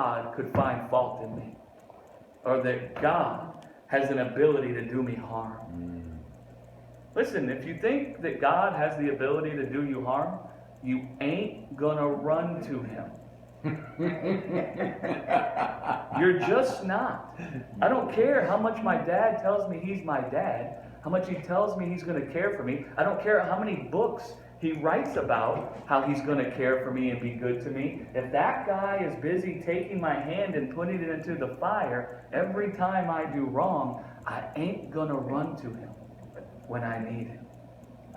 God could find fault in me, or that God has an ability to do me harm. Listen, if you think that God has the ability to do you harm, you ain't gonna run to him. You're just not. I don't care how much my dad tells me he's my dad, how much he tells me he's going to care for me. I don't care how many books he writes about how he's going to care for me and be good to me. If that guy is busy taking my hand and putting it into the fire every time I do wrong, I ain't going to run to him when I need him.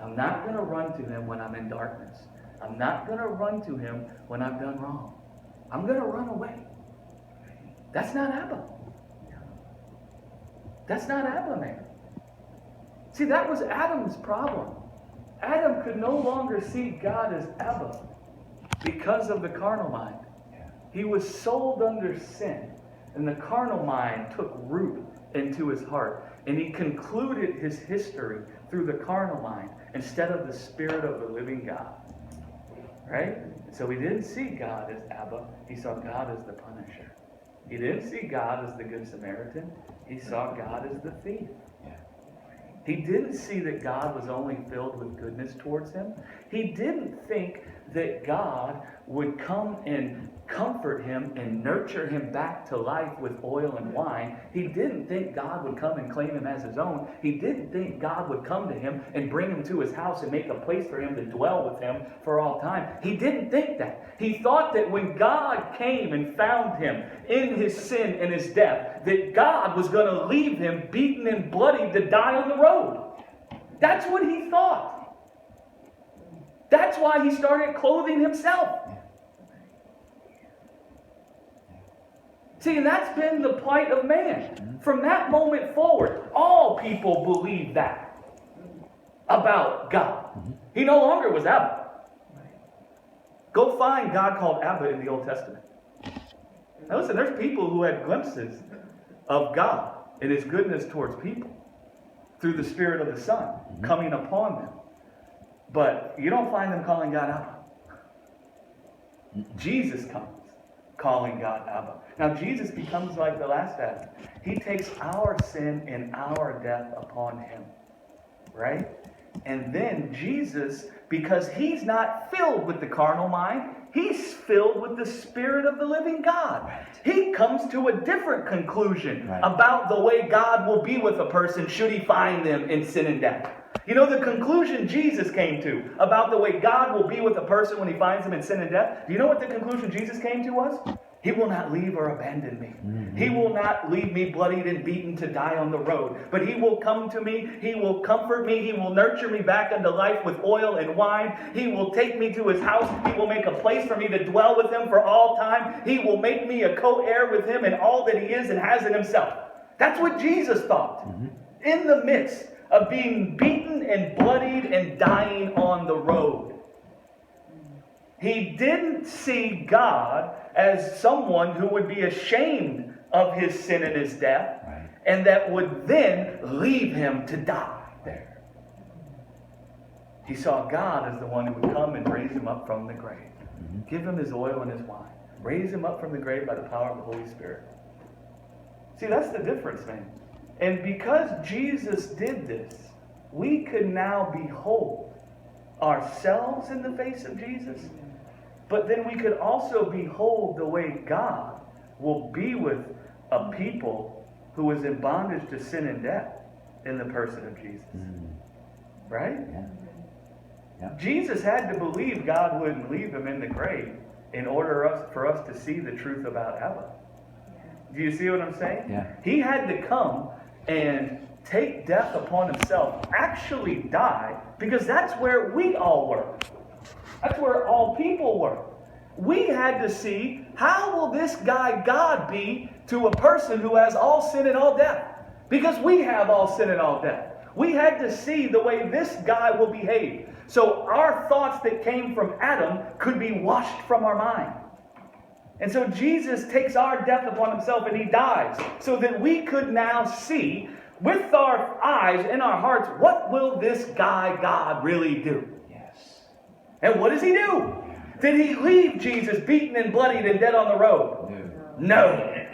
I'm not going to run to him when I'm in darkness. I'm not going to run to him when I've done wrong. I'm going to run away. That's not Abba. That's not Abba, man. See, that was Adam's problem. Adam could no longer see God as Abba because of the carnal mind. He was sold under sin, and the carnal mind took root into his heart, and he concluded his history through the carnal mind instead of the Spirit of the living God. Right? So he didn't see God as Abba. He saw God as the punisher. He didn't see God as the Good Samaritan. He saw God as the thief. He didn't see that God was only filled with goodness towards him. He didn't think that God would come and comfort him and nurture him back to life with oil and wine. He didn't think God would come and claim him as his own. He didn't think God would come to him and bring him to his house and make a place for him to dwell with him for all time. He didn't think that. He thought that when God came and found him in his sin and his death, that God was going to leave him beaten and bloody to die on the road. That's what he thought. That's why he started clothing himself. See, and that's been the plight of man. From that moment forward, all people believed that about God. He no longer was Abba. Go find God called Abba in the Old Testament. Now listen, there's people who had glimpses of God and his goodness towards people through the Spirit of the Son coming upon them. But you don't find them calling God Abba. Jesus comes calling God Abba. Now Jesus becomes like the last Adam. He takes our sin and our death upon him. Right? And then Jesus, because he's not filled with the carnal mind, he's filled with the Spirit of the living God. He comes to a different conclusion about the way God will be with a person should he find them in sin and death. You know, the conclusion Jesus came to about the way God will be with a person when he finds them in sin and death, do you know what the conclusion Jesus came to was? He will not leave or abandon me. He will not leave me bloodied and beaten to die on the road. But he will come to me. He will comfort me. He will nurture me back unto life with oil and wine. He will take me to his house. He will make a place for me to dwell with him for all time. He will make me a co-heir with him in all that he is and has in himself. That's what Jesus thought. In the midst of being beaten and bloodied and dying on the road. He didn't see God as someone who would be ashamed of his sin and his death, and that would then leave him to die there. He saw God as the one who would come and raise him up from the grave. Give him his oil and his wine. Raise him up from the grave by the power of the Holy Spirit. See, that's the difference, man. And because Jesus did this, we could now behold ourselves in the face of Jesus. But then we could also behold the way God will be with a people who is in bondage to sin and death in the person of Jesus. Right? Jesus had to believe God wouldn't leave him in the grave in order for us to see the truth about Abba. Do you see what I'm saying? He had to come and take death upon himself, actually die, because that's where we all were. That's where all people were. We had to see, how will this guy God be to a person who has all sin and all death? Because we have all sin and all death. We had to see the way this guy will behave. So our thoughts that came from Adam could be washed from our mind. And so Jesus takes our death upon himself and he dies so that we could now see with our eyes and our hearts, what will this guy God really do? And what does he do? Did he leave Jesus beaten and bloodied and dead on the road? No.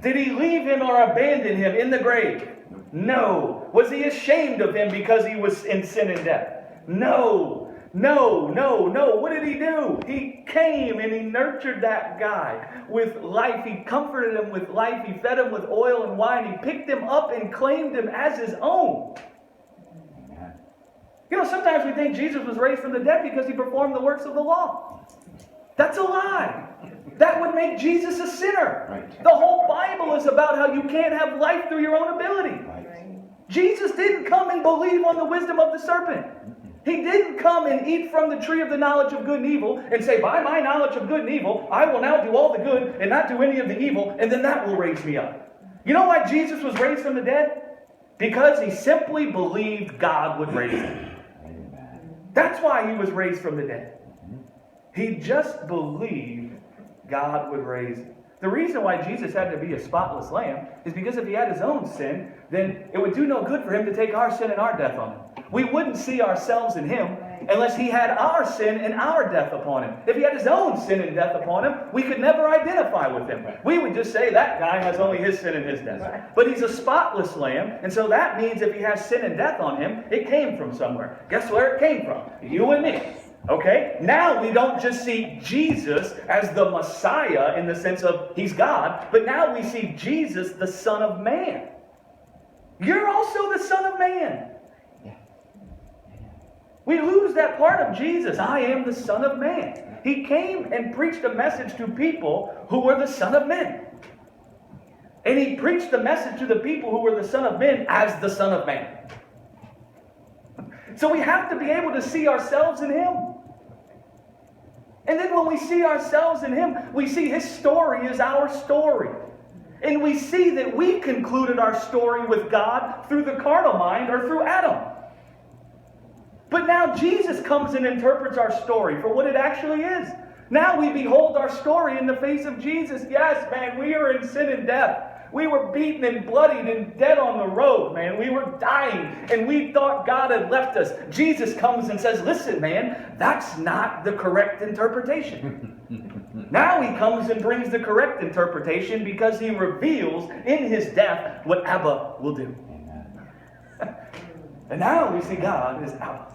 Did he leave him or abandon him in the grave? No. Was he ashamed of him because he was in sin and death? No. No, no, no. What did he do? He came and he nurtured that guy with life. He comforted him with life. He fed him with oil and wine. He picked him up and claimed him as his own. You know, sometimes we think Jesus was raised from the dead because he performed the works of the law. That's a lie. That would make Jesus a sinner. Right. The whole Bible is about how you can't have life through your own ability. Right. Jesus didn't come and believe on the wisdom of the serpent. He didn't come and eat from the tree of the knowledge of good and evil and say, by my knowledge of good and evil, I will now do all the good and not do any of the evil, and then that will raise me up. You know why Jesus was raised from the dead? Because he simply believed God would raise him. That's why he was raised from the dead. He just believed God would raise him. The reason why Jesus had to be a spotless lamb is because if he had his own sin, then it would do no good for him to take our sin and our death on him. We wouldn't see ourselves in him unless he had our sin and our death upon him. If he had his own sin and death upon him, we could never identify with him. We would just say that guy has only his sin and his death. But he's a spotless lamb, and so that means if he has sin and death on him, it came from somewhere. Guess where it came from? You and me. Okay? Now we don't just see Jesus as the Messiah in the sense of he's God, but now we see Jesus the Son of Man. You're also the Son of Man. We lose that part of Jesus. I am the Son of Man. He came and preached a message to people who were the Son of Men. And he preached the message to the people who were the Son of Men as the Son of Man. So we have to be able to see ourselves in him. And then when we see ourselves in him, we see his story is our story. And we see that we concluded our story with God through the carnal mind or through Adam. But now Jesus comes and interprets our story for what it actually is. Now we behold our story in the face of Jesus. Yes, man, we are in sin and death. We were beaten and bloodied and dead on the road, man. We were dying and we thought God had left us. Jesus comes and says, listen, man, that's not the correct interpretation. Now he comes and brings the correct interpretation because he reveals in his death what Abba will do. And now we see God as Abba.